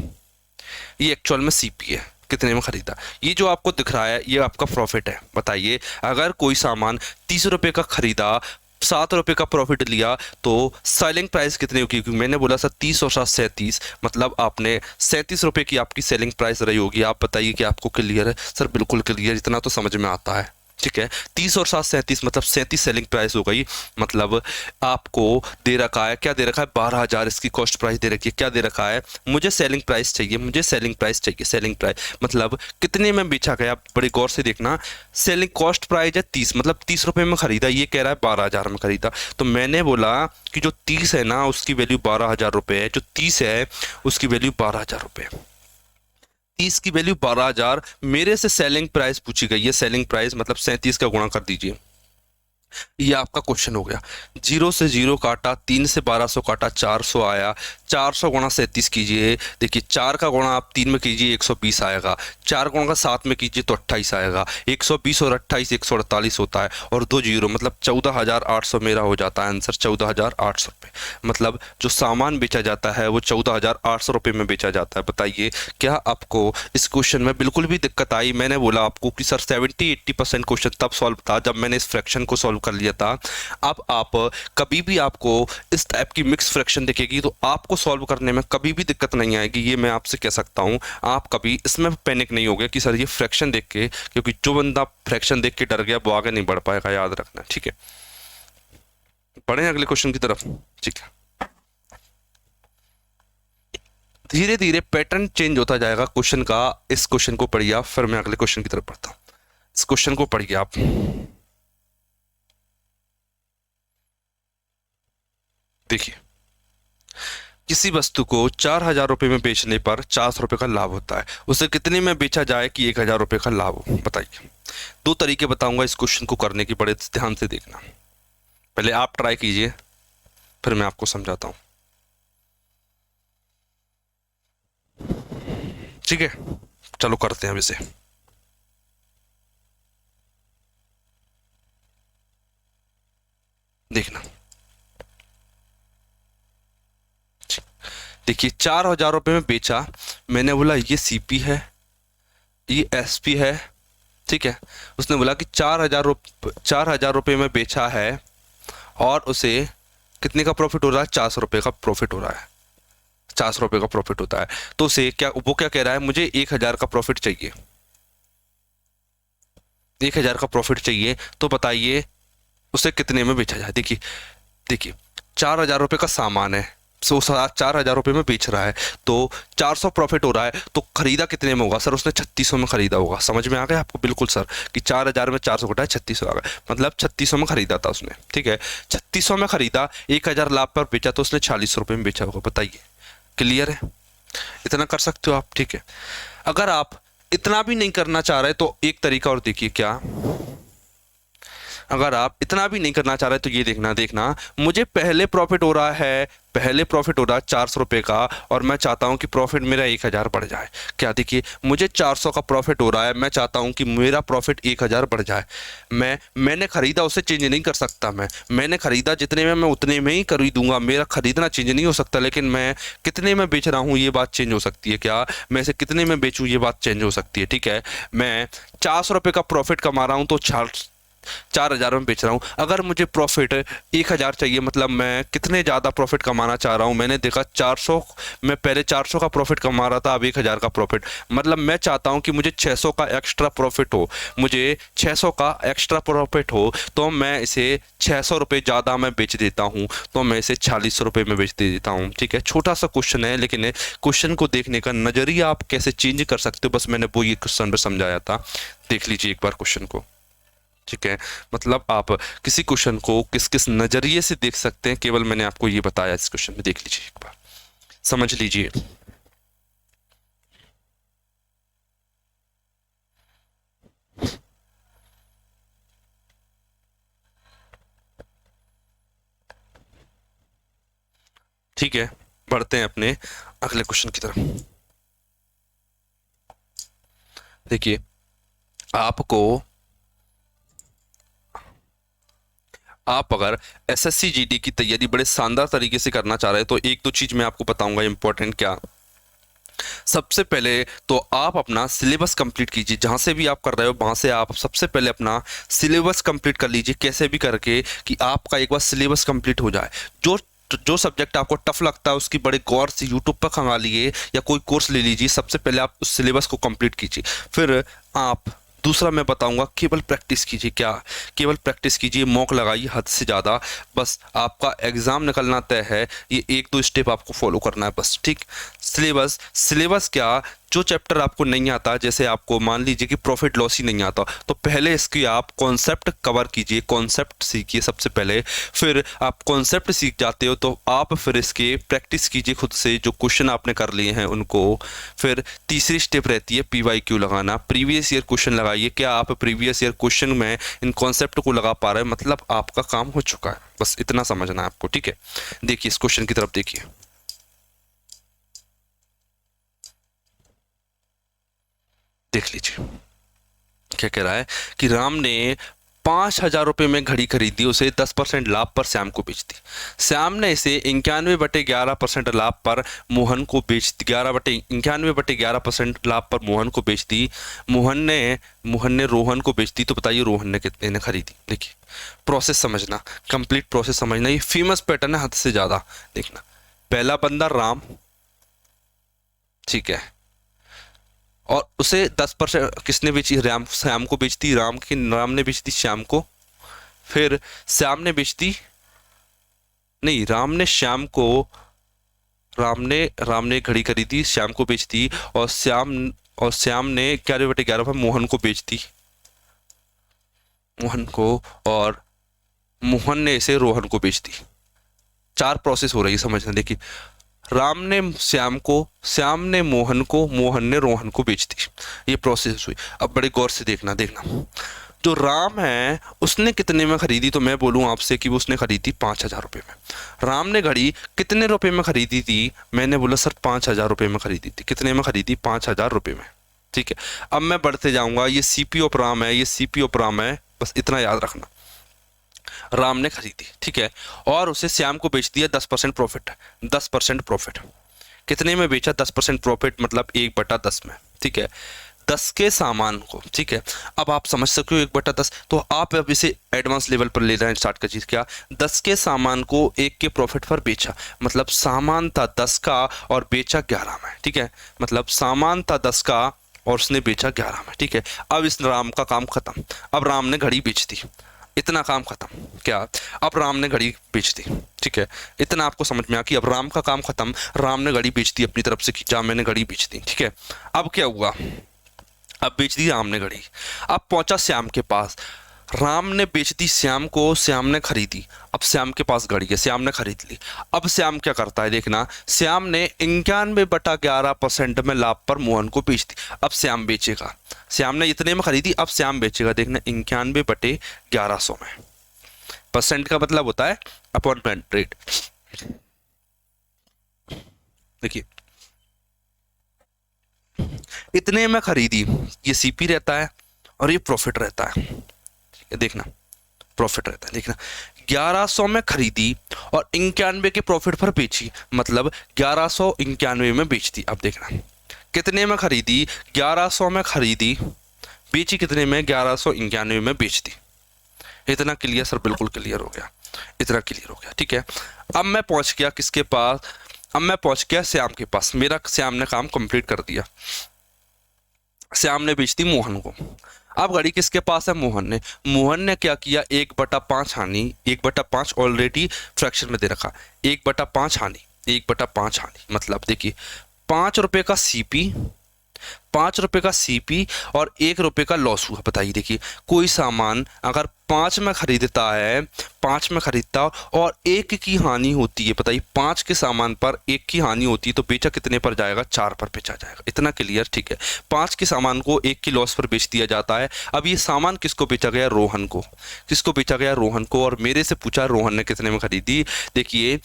ये एक्चुअल में सीपी है, कितने में खरीदा। ये जो आपको दिख रहा है, ये आपका प्रॉफिट है। बताइए, अगर कोई सामान 30 रुपए का खरीदा, 7 रुपए का प्रॉफिट लिया, तो सेलिंग प्राइस कितनी होगी? क्योंकि मैंने बोला सर 30 और 7 37, मतलब आपने 37 रुपए की आपकी सेलिंग प्राइस रही होगी। आप बताइए कि आपको क्लियर है? सर बिल्कुल क्लियर, इतना तो समझ में आता है। ठीक है, 30 और 7 37, मतलब 37 सेलिंग प्राइस हो गई। मतलब आपको दे रखा है, क्या दे रखा है? 12,000 इसकी कॉस्ट प्राइस दे रखी है। क्या दे रखा है? मुझे सेलिंग प्राइस चाहिए, मुझे सेलिंग प्राइस चाहिए। सेलिंग प्राइस मतलब कितने में बेचा गया, बड़ी गौर से देखना। सेलिंग कॉस्ट प्राइस है 30, मतलब 30 रुपए में खरीदा, ये कह रहा है 12,000 में खरीदा। तो मैंने बोला कि जो 30 है ना, उसकी वैल्यू 12,000 रुपए है, जो 30 है उसकी वैल्यू 12,000 रुपए है। 30 की वैल्यू 12,000, मेरे से सेलिंग प्राइस पूछी गई है। सेलिंग प्राइस मतलब 37 का गुणा कर दीजिए, ये आपका क्वेश्चन हो गया। 0 से 0 काटा, 3 से 1200 काटा, 400 आया। 400 गुणा 37 कीजिए, देखिए 4 का गुणा आप 3 में कीजिए, 120 आएगा। 4 गुणा 7 में कीजिए तो 28 आएगा। 120 और 28 148 होता है, और 2 जीरो, मतलब 14,800 मेरा हो जाता है आंसर, 14,800 रुपये। मतलब जो सामान बेचा जाता है वो 14,800 रुपये में बेचा जाता है। बताइए, क्या आपको इस क्वेश्चन में बिल्कुल भी दिक्कत आई? मैंने बोला आपको कि सर 70-80% क्वेश्चन तब सॉल्व था जब मैंने इस फ्रैक्शन को सॉल्व कर लिया था। अब आप कभी भी आपको इस टाइप की मिक्स फ्रैक्शन दिखेगी तो आपको सॉल्व करने में कभी भी दिक्कत नहीं आएगी, ये मैं आपसे कह सकता हूँ। आप कभी इसमें पैनिक नहीं होगे कि सर ये फ्रैक्शन देख के, क्योंकि जो बंदा फ्रैक्शन देख के डर गया वो आगे नहीं बढ़ पाएगा, याद रखना। ठीक है, बढ़े अगले क्वेश्चन की तरफ। ठीक है, धीरे धीरे पैटर्न चेंज होता जाएगा क्वेश्चन का। इस क्वेश्चन को पढ़िए आप, फिर मैं अगले क्वेश्चन की तरफ बढ़ता हूँ। इस क्वेश्चन को पढ़िए आप। देखिए, किसी वस्तु को 4,000 रुपए में बेचने पर 400 रुपए का लाभ होता है, उसे कितने में बेचा जाए कि 1,000 रुपए का लाभ हो? बताइए। दो तरीके बताऊंगा इस क्वेश्चन को करने की, बड़े ध्यान से देखना। पहले आप ट्राई कीजिए, फिर मैं आपको समझाता हूं। ठीक है, चलो करते हैं अब इसे। देखना, देखिए 4,000 रुपये में बेचा, मैंने बोला ये सीपी है, ये एसपी है, ठीक है। उसने बोला कि 4,000 रुपये में बेचा है और उसे कितने का प्रॉफिट हो रहा है, 400 रुपये का प्रॉफिट हो रहा है, 400 रुपये का प्रॉफिट होता है। तो उसे क्या, वो क्या कह रहा है, मुझे 1,000 का प्रॉफिट चाहिए, 1,000 का प्रॉफिट चाहिए, तो बताइए उसे कितने में बेचा जाए। देखिए देखिए 4,000 रुपये का सामान है, सो 4,000 रुपये में बेच रहा है, तो 400 प्रॉफिट हो रहा है, तो खरीदा कितने में होगा सर, उसने 3600 में खरीदा होगा। समझ में आ गया आपको? बिल्कुल सर, कि 4,000 में 400 घटाए 3600 आ गया, मतलब 3600 में खरीदा था उसने, ठीक है। 3600 में खरीदा, 1,000 लाभ पर बेचा, तो उसने 40 रुपये में बेचा होगा। बताइए, क्लियर है? इतना कर सकते हो आप, ठीक है। अगर आप इतना भी नहीं करना चाह रहे तो एक तरीका और देखिए, क्या, अगर आप इतना भी नहीं करना चाह रहे तो ये देखना, मुझे पहले प्रॉफिट हो रहा है, 400 रुपये का, और मैं चाहता हूँ कि प्रॉफिट मेरा 1,000 बढ़ जाए। क्या, देखिए मुझे 400 का प्रॉफिट हो रहा है, मैं चाहता हूँ कि मेरा प्रॉफिट 1,000 बढ़ जाए। मैंने खरीदा, उसे चेंज नहीं कर सकता। मैंने खरीदा जितने में, मैं उतने में ही खरीदूंगा, मेरा खरीदना चेंज नहीं हो सकता। लेकिन मैं कितने में बेच रहा हूँ ये बात चेंज हो सकती है। क्या, मैं इसे कितने में बेचूँ ये बात चेंज हो सकती है, ठीक है। मैं 400 रुपये का प्रॉफिट कमा रहा हूँ, तो 4,000 में बेच रहा हूँ। अगर मुझे प्रॉफिट 1,000 चाहिए, मतलब मैं कितने ज़्यादा प्रॉफिट कमाना चाह रहा हूँ, मैंने देखा 400, मैं पहले 400 का प्रॉफिट कमा रहा था, अब 1,000 का प्रॉफिट, मतलब मैं चाहता हूँ कि मुझे 600 का एक्स्ट्रा प्रॉफिट हो, मुझे 600 का एक्स्ट्रा प्रॉफिट हो, तो मैं इसे 600 रुपये ज़्यादा मैं बेच देता हूँ, तो मैं इसे 40 रुपये में बेच देता हूँ, ठीक है। छोटा सा क्वेश्चन है, लेकिन क्वेश्चन को देखने का नज़रिया आप कैसे चेंज कर सकते हो, बस मैंने वो ये क्वेश्चन में समझाया था। देख लीजिए एक बार क्वेश्चन को, ठीक है। मतलब आप किसी क्वेश्चन को किस किस नजरिए से देख सकते हैं, केवल मैंने आपको ये बताया। इस क्वेश्चन में देख लीजिए एक बार, समझ लीजिए। ठीक है, बढ़ते हैं अपने अगले क्वेश्चन की तरफ। देखिए, आपको, आप अगर एसएससी जीडी की तैयारी बड़े शानदार तरीके से करना चाह रहे हैं, तो एक दो चीज मैं आपको बताऊंगा इंपॉर्टेंट। क्या, सबसे पहले तो आप अपना सिलेबस कंप्लीट कीजिए, जहां से भी आप कर रहे हो वहां से आप सबसे पहले अपना सिलेबस कंप्लीट कर लीजिए, कैसे भी करके, कि आपका एक बार सिलेबस कंप्लीट हो जाए। जो जो सब्जेक्ट आपको टफ लगता है उसकी बड़े गौर से यूट्यूब पर खंगा लिए या कोई कोर्स ले लीजिए, सबसे पहले आप उस सिलेबस को कंप्लीट कीजिए। फिर आप, दूसरा मैं बताऊंगा, केवल प्रैक्टिस कीजिए। क्या, केवल प्रैक्टिस कीजिए, मॉक लगाइए हद से ज़्यादा, बस आपका एग्ज़ाम निकलना तय है। ये एक दो स्टेप आपको फॉलो करना है बस, ठीक। सिलेबस, क्या, जो चैप्टर आपको नहीं आता, जैसे आपको मान लीजिए कि प्रॉफिट लॉस ही नहीं आता, तो पहले इसकी आप कॉन्सेप्ट कवर कीजिए, कॉन्सेप्ट सीखिए सबसे पहले। फिर आप कॉन्सेप्ट सीख जाते हो तो आप फिर इसके प्रैक्टिस कीजिए खुद से, जो क्वेश्चन आपने कर लिए हैं उनको। फिर तीसरी स्टेप रहती है PYQ लगाना, प्रीवियस ईयर क्वेश्चन लगाइए। क्या आप प्रीवियस ईयर क्वेश्चन में इन कॉन्सेप्ट को लगा पा रहे हैं, मतलब आपका काम हो चुका है। बस इतना समझना है आपको, ठीक है। देखिए इस क्वेश्चन की तरफ देखिए, देख लीजिए क्या कह रहा है, कि राम ने 5,000 रुपये में घड़ी खरीदी, उसे 10% लाभ पर श्याम को बेच दी। श्याम ने इसे 91/11% लाभ पर मोहन को बेच दी, 91/11% लाभ पर मोहन को बेच दी। मोहन ने रोहन को बेच दी, तो बताइए रोहन ने कितने ने खरीदी। देखिए प्रोसेस समझना, कंप्लीट प्रोसेस समझना, ये फेमस पैटर्न है हद से ज्यादा। देखना, पहला बंदा राम, ठीक है, और उसे 10% किसने बेची, श्याम को बेच दी। राम ने बेच दी श्याम को। फिर श्याम ने बेच दी, नहीं, राम ने घड़ी खरीदी, श्याम को बेच दी, और श्याम ने 11/11 पर मोहन को बेच दी, मोहन को, और मोहन ने इसे रोहन को बेच दी। 4 प्रोसेस हो रही है, समझना। देखिए, राम ने श्याम को, श्याम ने मोहन को, मोहन ने रोहन को बेच दी, ये प्रोसेस हुई। अब बड़े गौर से देखना, जो राम है उसने कितने में खरीदी, तो मैं बोलूँ आपसे कि वो उसने खरीदी 5,000 रुपये में। राम ने घड़ी कितने रुपए में खरीदी थी, मैंने बोला सर 5,000 रुपये में खरीदी थी। कितने में खरीदी, 5,000 रुपये में। ठीक है, अब मैं बढ़ते जाऊंगा, ये सीपी ऑफ राम है, ये सीपी ऑफ राम है, बस इतना याद रखना। राम ने खरीदी, ठीक है, और उसे श्याम को बेच दिया 10% प्रॉफिट, 10% प्रॉफिट। कितने में बेचा, 10% प्रॉफिट, मतलब 1/10 में। ठीक है, 10 के सामान को, ठीक है। अब आप समझ सकते हो 1/10, तो आप अब इसे एडवांस लेवल पर ले जाएं, स्टार्ट का चीज क्या, 10 के सामान को 1 के प्रॉफिट पर बेचा, मतलब सामान था 10 का और बेचा 11 में। ठीक है, मतलब सामान था 10 का और उसने बेचा 11 में। ठीक है, अब इस राम का काम खत्म, अब राम ने घड़ी बेच दी, इतना काम खत्म। क्या, अब राम ने घड़ी बेच दी। ठीक है, इतना आपको समझ में आ कि अब राम का काम खत्म, राम ने घड़ी बेच दी अपनी तरफ से कि जा मैंने घड़ी बेच दी। ठीक है, अब क्या हुआ, अब बेच दी राम ने घड़ी, अब पहुंचा श्याम के पास, राम ने बेच दी श्याम को, श्याम ने खरीदी, अब श्याम के पास घड़ी है, श्याम ने खरीद ली। अब श्याम क्या करता है, देखना, श्याम ने 91/11% में लाभ पर मोहन को बेच दी। अब श्याम बेचेगा, श्याम ने इतने में खरीदी, अब श्याम बेचेगा, देखना 91/1100 में। परसेंट का मतलब होता है अपॉन रेट। देखिए इतने में खरीदी, ये सीपी रहता है और ये प्रॉफिट रहता है। ठीक है, देखना प्रॉफिट रहता है, देखना 1100 में खरीदी और 91 के प्रॉफिट पर बेची, मतलब 1191 में बेच दी। अब देखना कितने में खरीदी, 1100 में खरीदी, बेची कितने में, 1191 में बेच दी। इतना क्लियर सर, बिल्कुल क्लियर हो गया, इतना क्लियर हो गया। ठीक है, अब मैं पहुंच गया किसके पास, अब मैं पहुंच गया श्याम के पास, मेरा श्याम ने काम कंप्लीट कर दिया, श्याम ने बेच दी मोहन को। अब घड़ी किसके पास है, मोहन ने क्या किया, 1/5 हानि, 1/5 ऑलरेडी फ्रैक्शन में दे रखा, 1/5 हानि, 1/5 हानि, मतलब देखिए 5 रुपए का सीपी, 5 रुपए का सीपी और 1 रुपए का लॉस हुआ। बताइए, देखिए कोई सामान अगर 5 में खरीदता है, 5 में खरीदता और 1 की हानि होती है, बताइए 5 के सामान पर 1 की हानि होती है, तो बेचा कितने पर जाएगा, 4 पर बेचा जाएगा। इतना क्लियर, ठीक है। 5 के सामान को 1 की लॉस पर बेच दिया जाता है। अब ये सामान किसको बेचा गया, रोहन को। किसको बेचा गया, रोहन को। और मेरे से पूछा रोहन ने कितने में खरीदी। देखिए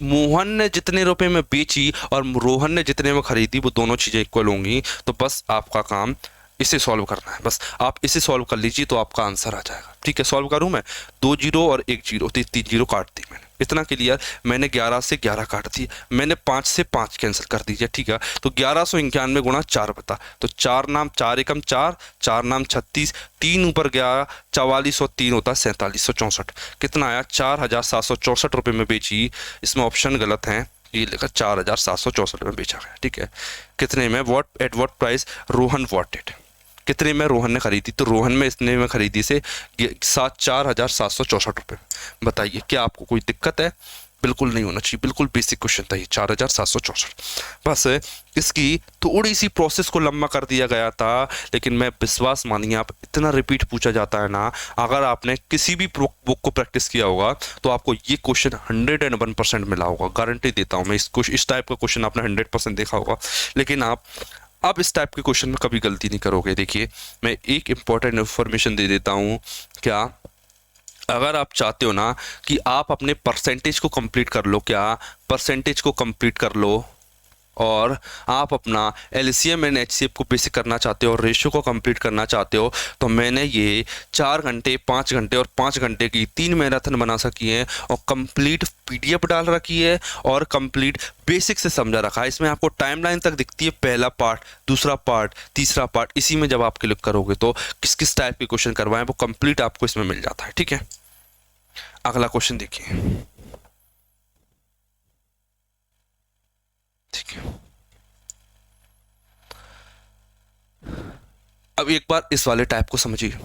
मोहन ने जितने रुपए में बेची और रोहन ने जितने में खरीदी, वो दोनों चीज़ें इक्वल होंगी। तो बस आपका काम इसे सॉल्व करना है, बस आप इसे सॉल्व कर लीजिए तो आपका आंसर आ जाएगा। ठीक है, सॉल्व करूं मैं, 2 जीरो और 1 जीरो, 3 जीरो काट दी मैंने। इतना क्लियर, मैंने 11 से 11 काट दी, मैंने 5 से 5 कैंसिल कर दीजिए। ठीक है, तो 1191 गुणा 4 बता, तो 4 नाम 4 एकम 4, 4 नाम 36, 3 ऊपर गया 44 और 3 होता है 4764। कितना आया, 4,764 रुपये में बेची। इसमें ऑप्शन गलत है, ये लिखा 4,764 में बेचा गया। ठीक है, कितने में, what at what price Rohan what it, कितने में रोहन ने खरीदी, तो रोहन में इतने में खरीदी से 4,764 रुपये। बताइए क्या आपको कोई दिक्कत है, बिल्कुल नहीं होना चाहिए, बिल्कुल बेसिक क्वेश्चन था ये, 4,764। बस इसकी थोड़ी सी प्रोसेस को लंबा कर दिया गया था, लेकिन मैं विश्वास मानिए, आप इतना रिपीट पूछा जाता है ना, अगर आपने किसी भी बुक को प्रैक्टिस किया होगा तो आपको ये क्वेश्चन 101% मिला होगा, गारंटी देता हूँ मैं। इस टाइप का क्वेश्चन आपने 100% देखा होगा, लेकिन आप अब इस टाइप के क्वेश्चन में कभी गलती नहीं करोगे। देखिए मैं एक इंपॉर्टेंट इन्फॉर्मेशन दे देता हूँ, क्या अगर आप चाहते हो ना कि आप अपने परसेंटेज को कंप्लीट कर लो, क्या परसेंटेज को कंप्लीट कर लो, और आप अपना एलसीएम एंड एचसीएफ को बेसिक करना चाहते हो और रेशियो को कंप्लीट करना चाहते हो, तो मैंने ये 4 घंटे 5 घंटे और 5 घंटे की 3 मैराथन बना सकी है और कंप्लीट पीडीएफ डाल रखी है और कंप्लीट बेसिक से समझा रखा है। इसमें आपको टाइमलाइन तक दिखती है, पहला पार्ट, दूसरा पार्ट, तीसरा पार्ट। इसी में जब आप क्लिक करोगे तो किस किस टाइप के क्वेश्चन करवाएं वो कंप्लीट आपको इसमें मिल जाता है। ठीक है, अगला क्वेश्चन देखिए। ठीक है, अब एक बार इस वाले टाइप को समझिए,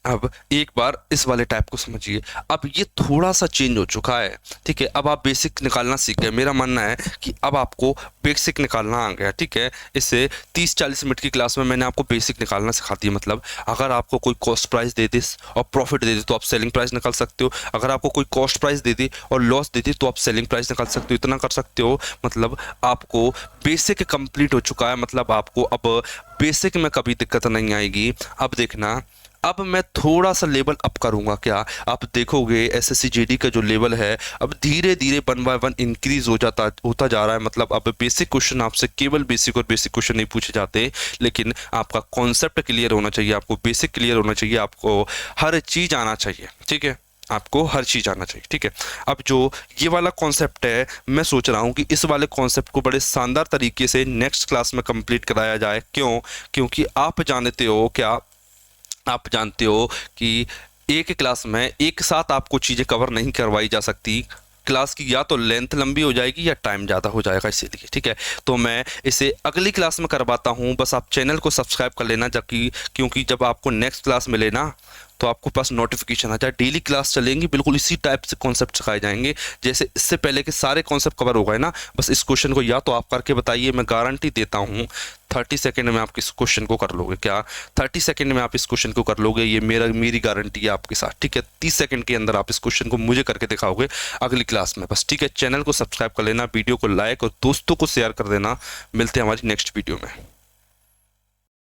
अब एक बार इस वाले टाइप को समझिए। अब ये थोड़ा सा चेंज हो चुका है, ठीक है। अब आप बेसिक निकालना सीख गए, मेरा मानना है कि अब आपको बेसिक निकालना आ गया। ठीक है, इससे 30-40 मिनट की क्लास में मैंने आपको बेसिक निकालना सिखा दिया। मतलब अगर आपको कोई कॉस्ट प्राइस दे दे और प्रॉफिट दे दे तो आप सेलिंग प्राइस निकाल सकते हो, अगर आपको कोई कॉस्ट प्राइस दे दे और लॉस दे दे तो आप सेलिंग प्राइस निकाल सकते हो। इतना कर सकते हो, मतलब आपको बेसिक कंप्लीट हो चुका है, मतलब आपको अब बेसिक में कभी दिक्कत नहीं आएगी। अब देखना, अब मैं थोड़ा सा लेवल अप करूंगा। क्या आप देखोगे एसएससी जीडी का जो लेवल है अब धीरे धीरे 1 बाय 1 इंक्रीज होता जा रहा है। मतलब अब बेसिक क्वेश्चन आपसे केवल बेसिक और बेसिक क्वेश्चन नहीं पूछे जाते, लेकिन आपका कॉन्सेप्ट क्लियर होना चाहिए, आपको बेसिक क्लियर होना चाहिए, आपको हर चीज आना चाहिए। ठीक है, आपको हर चीज आना चाहिए। ठीक है, अब जो ये वाला कॉन्सेप्ट है, मैं सोच रहा हूँ कि इस वाले कॉन्सेप्ट को बड़े शानदार तरीके से नेक्स्ट क्लास में कंप्लीट कराया जाए। क्यों? क्योंकि आप जानते हो, क्या आप जानते हो कि एक क्लास में एक साथ आपको चीज़ें कवर नहीं करवाई जा सकती। क्लास की या तो लेंथ लंबी हो जाएगी या टाइम ज़्यादा हो जाएगा, इसीलिए। ठीक है, तो मैं इसे अगली क्लास में करवाता हूँ। बस आप चैनल को सब्सक्राइब कर लेना, जबकि क्योंकि जब आपको नेक्स्ट क्लास मिले ना तो आपको पास नोटिफिकेशन आ जाए। डेली क्लास चलेंगी, बिल्कुल इसी टाइप से कॉन्सेप्ट सिखाए जाएंगे जैसे इससे पहले के सारे कॉन्सेप्ट कवर हो गए ना। बस इस क्वेश्चन को या तो आप करके बताइए, मैं गारंटी देता हूँ 30 सेकंड में आप इस क्वेश्चन को कर लोगे। क्या 30 सेकंड में आप इस क्वेश्चन को कर लोगे? ये मेरी गारंटी है आपके साथ। ठीक है, 30 सेकंड के अंदर आप इस क्वेश्चन को मुझे करके दिखाओगे अगली क्लास में। बस ठीक है, चैनल को सब्सक्राइब कर लेना, वीडियो को लाइक और दोस्तों को शेयर कर देना। मिलते हैं हमारी नेक्स्ट वीडियो में।